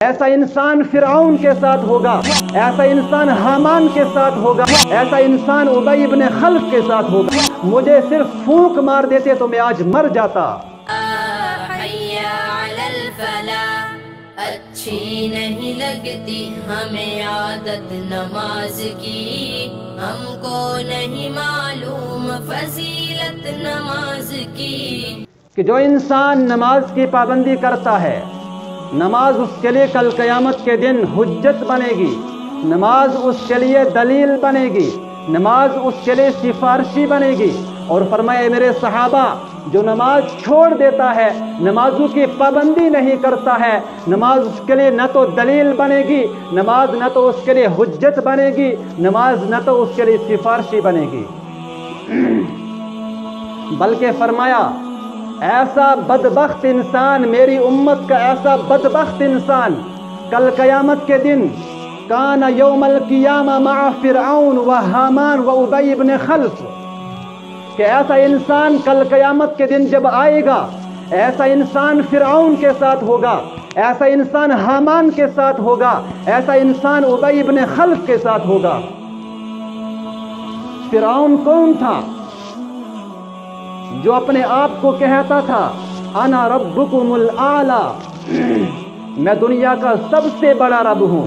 ایسا انسان فرعون کے ساتھ ہوگا، ایسا انسان حامان کے ساتھ ہوگا، ایسا انسان ابی ابن خلف کے ساتھ ہوگا۔ مجھے صرف پھونک مار دیتے تو میں آج مر جاتا۔ اچھی نہیں لگتی ہمیں عادت نماز کی، ہم کو نہیں معلوم فضیلت نماز کی۔ کہ جو انسان نماز کی پابندی کرتا ہے، نماز اس کے لیے کل قیامت کے دن حجت بنے گی، نماز اس کے لیے دلیل بنے گی، نماز اس کے لیے سفارشی بنے گی۔ اور فرمائے میرے صحابہ، جو نماز چھوڑ دیتا ہے، نمازوں کی پابندی نہیں کرتا ہے، نماز اس کے لیے نہ تو دلیل بنے گی، نماز نہ تو اس کے لیے حجت بنے گی، نماز نہ تو اس کے لیے سفارشی بنے گی، بلکہ فرمایا ایسا بدبخت انسان، میری امت کا ایسا بدبخت انسان کل قیامت کے دن کان یوم القیامہ مع فرعون و حامان و ابی ابن خلف، کہ ایسا انسان کل قیامت کے دن جب آئے گا، ایسا انسان فرعون کے ساتھ ہوگا، ایسا انسان حامان کے ساتھ ہوگا، ایسا انسان ابی ابن خلف کے ساتھ ہوگا۔ فرعون کون تھا؟ جو اپنے آپ کو کہتا تھا انا ربکم الاعلی، میں دنیا کا سب سے بڑا رب ہوں۔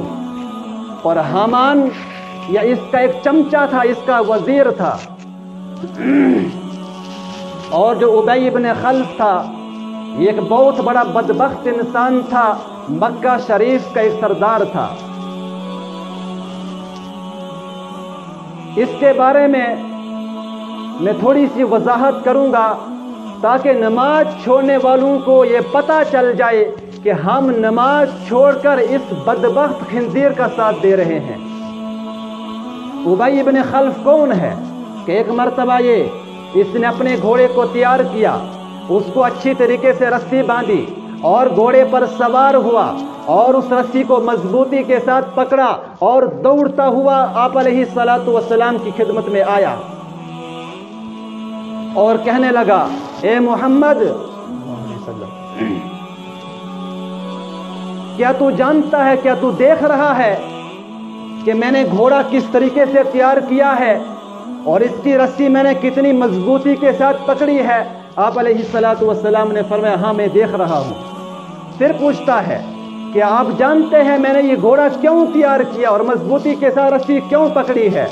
اور حامان یا اس کا ایک چمچہ تھا، اس کا وزیر تھا۔ اور جو ابی ابن خلف تھا، یہ ایک بہت بڑا بدبخت انسان تھا، مکہ شریف کا ایک سردار تھا۔ اس کے بارے میں تھوڑی سی وضاحت کروں گا تاکہ نماز چھوڑنے والوں کو یہ پتہ چل جائے کہ ہم نماز چھوڑ کر اس بدبخت خنزیر کا ساتھ دے رہے ہیں۔ ابی ابن خلف کون ہے؟ کہ ایک مرتبہ اس نے اپنے گھوڑے کو تیار کیا، اس کو اچھی طریقے سے رسی باندھی اور گھوڑے پر سوار ہوا اور اس رسی کو مضبوطی کے ساتھ پکڑا اور دوڑتا ہوا آپ علیہ الصلوۃ والسلام کی خدمت میں آیا اور کہنے لگا اے محمد، کیا تو جانتا ہے، کیا تو دیکھ رہا ہے کہ میں نے گھوڑا کس طریقے سے تیار کیا ہے اور اس کی رسی میں نے کتنی مضبوطی کے ساتھ پکڑی ہے؟ آپ علیہ الصلوۃ والسلام نے فرمایا ہاں میں دیکھ رہا ہوں۔ پھر پوچھتا ہے کہ آپ جانتے ہیں میں نے یہ گھوڑا کیوں تیار کیا اور مضبوطی کے ساتھ رسی کیوں پکڑی ہے؟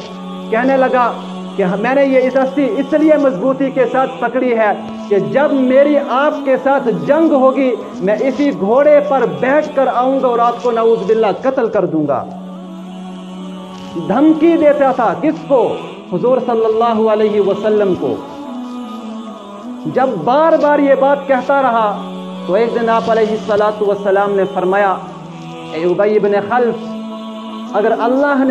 کہنے لگا کہ میں نے یہ رسی اس لیے مضبوطی کے ساتھ پکڑی ہے کہ جب میری آپ کے ساتھ جنگ ہوگی، میں اسی گھوڑے پر بیٹھ کر آؤں گا اور آپ کو نعوذ باللہ قتل کر دوں گا۔ دھمکی دیتا تھا کس کو؟ حضور صلی اللہ علیہ وسلم کو۔ جب بار بار یہ بات کہتا رہا تو ایک دن آپ علیہ الصلوۃ والسلام نے فرمایا اے ابی ابن خلف، اگر اللہ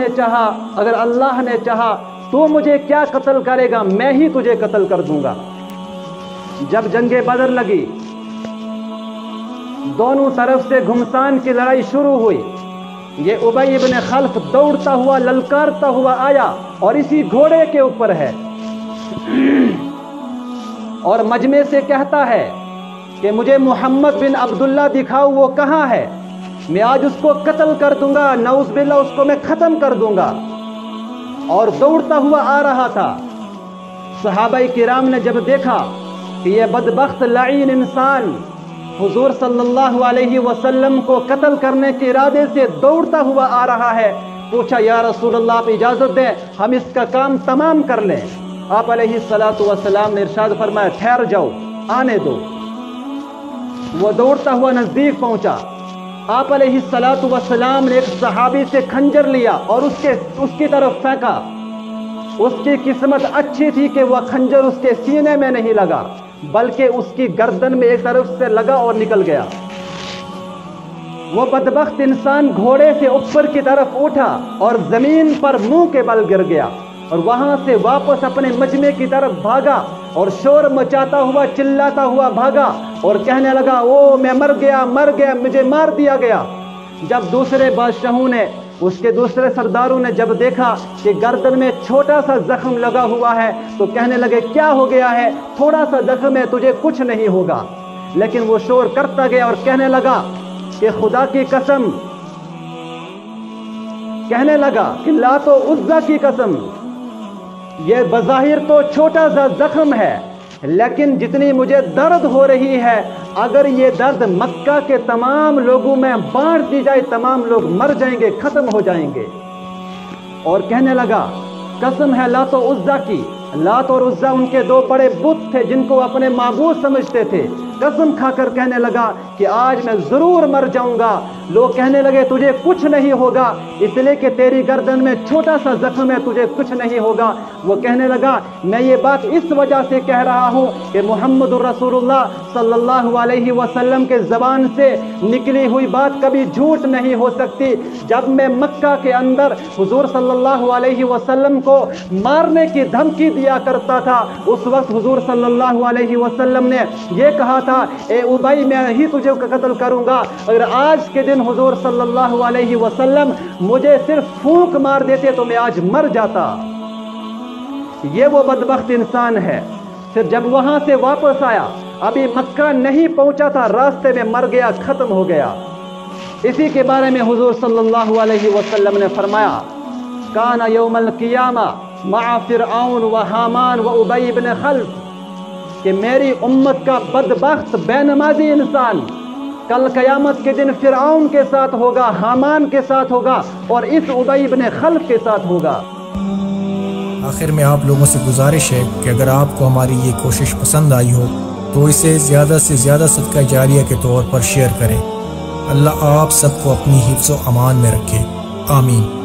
نے چاہا تو مجھے کیا قتل کرے گا؟ میں ہی تجھے قتل کر دوں گا۔ جب جنگ بدر لگی، دونوں طرف سے گھمسان کی لڑائی شروع ہوئی، یہ ابی ابن خلف دوڑتا ہوا للکارتا ہوا آیا اور اسی گھوڑے کے اوپر ہے اور مجمع سے کہتا ہے کہ مجھے محمد بن عبداللہ دکھاؤ، وہ کہاں ہے؟ میں آج اس کو قتل کر دوں گا، نعوذ باللہ اس کو میں ختم کر دوں گا۔ اور دوڑتا ہوا آ رہا تھا۔ صحابہ کرام نے جب دیکھا کہ یہ بدبخت لعین انسان حضور صلی اللہ علیہ وسلم کو قتل کرنے کے ارادے سے دوڑتا ہوا آ رہا ہے، پوچھا یا رسول اللہ آپ اجازت دیں ہم اس کا کام تمام کر لیں۔ آپ علیہ الصلوۃ والسلام نے ارشاد فرمایا ٹھہر جاؤ، آنے دو۔ وہ دوڑتا ہوا نزدیک پہنچا، آپ علیہ الصلوۃ والسلام نے ایک صحابی سے خنجر لیا اور اس کی طرف پھینکا۔ اس کی قسمت اچھی تھی کہ وہ خنجر اس کے سینے میں نہیں لگا بلکہ اس کی گردن میں ایک طرف سے لگا اور نکل گیا۔ وہ بدبخت انسان گھوڑے سے اوپر کی طرف اٹھا اور زمین پر منہ کے بل گر گیا اور وہاں سے واپس اپنے مجمع کی طرف بھاگا اور شور مچاتا ہوا چلاتا ہوا بھاگا اور کہنے لگا او میں مر گیا، مجھے مار دیا گیا۔ جب دوسرے بادشاہوں نے، اس کے دوسرے سرداروں نے جب دیکھا کہ گردن میں چھوٹا سا زخم لگا ہوا ہے تو کہنے لگے کیا ہو گیا ہے؟ تھوڑا سا زخم ہے، تجھے کچھ نہیں ہوگا۔ لیکن وہ شور کرتا گیا اور کہنے لگا کہ خدا کی قسم، کہنے لگا کہ لات و عزا کی قسم، یہ بظاہر تو چھوٹا سا زخم ہے، لیکن جتنی مجھے درد ہو رہی ہے، اگر یہ درد مکہ کے تمام لوگوں میں بانٹ دی جائے، تمام لوگ مر جائیں گے، ختم ہو جائیں گے۔ اور کہنے لگا قسم ہے لات و عزا کی، لات اور عزا ان کے دو بڑے بت تھے جن کو اپنے معبود سمجھتے تھے۔ قسم کھا کر کہنے لگا کہ آج میں ضرور مر جاؤں گا۔ لوگ کہنے لگے تجھے کچھ نہیں ہوگا، اس لیے کہ تیری گردن میں چھوٹا سا زخم ہے، تجھے کچھ نہیں ہوگا۔ وہ کہنے لگا میں یہ بات اس وجہ سے کہہ رہا ہوں کہ محمد الرسول اللہ صلی اللہ علیہ وسلم کے زبان سے نکلی ہوئی بات کبھی جھوٹ نہیں ہو سکتی۔ جب میں مکہ کے اندر حضور صلی اللہ علیہ وسلم کو مارنے کی دھمکی دیا کرتا تھا، اس وقت حضور صلی اللہ علیہ وسلم نے یہ کہا تھا اے ابی میں ہی تجھے قتل کروں گا۔ اگر آج کے دن حضور صلی اللہ علیہ وسلم مجھے صرف پھونک مار دیتے تو میں آج مر جاتا۔ یہ وہ بدبخت انسان ہے، پھر جب وہاں سے واپس آیا، ابھی مکہ نہیں پہنچا تھا، راستے میں مر گیا، ختم ہو گیا۔ اسی کے بارے میں حضور صلی اللہ علیہ وسلم نے فرمایا کان یوم القیامہ مع فرعون و حامان و ابی بن خلف، کہ میری امت کا بدبخت بے نمازی انسان کل قیامت کے دن فرعون کے ساتھ ہوگا، حامان کے ساتھ ہوگا، اور اس ابی بن خلف کے ساتھ ہوگا۔ آخر میں آپ لوگوں سے گزارش ہے کہ اگر آپ کو ہماری یہ کوشش پسند آئی ہو تو اسے زیادہ سے زیادہ صدقہ جاریہ کے طور پر شیئر کریں۔ اللہ آپ سب کو اپنی حفظ و امان میں رکھے، آمین۔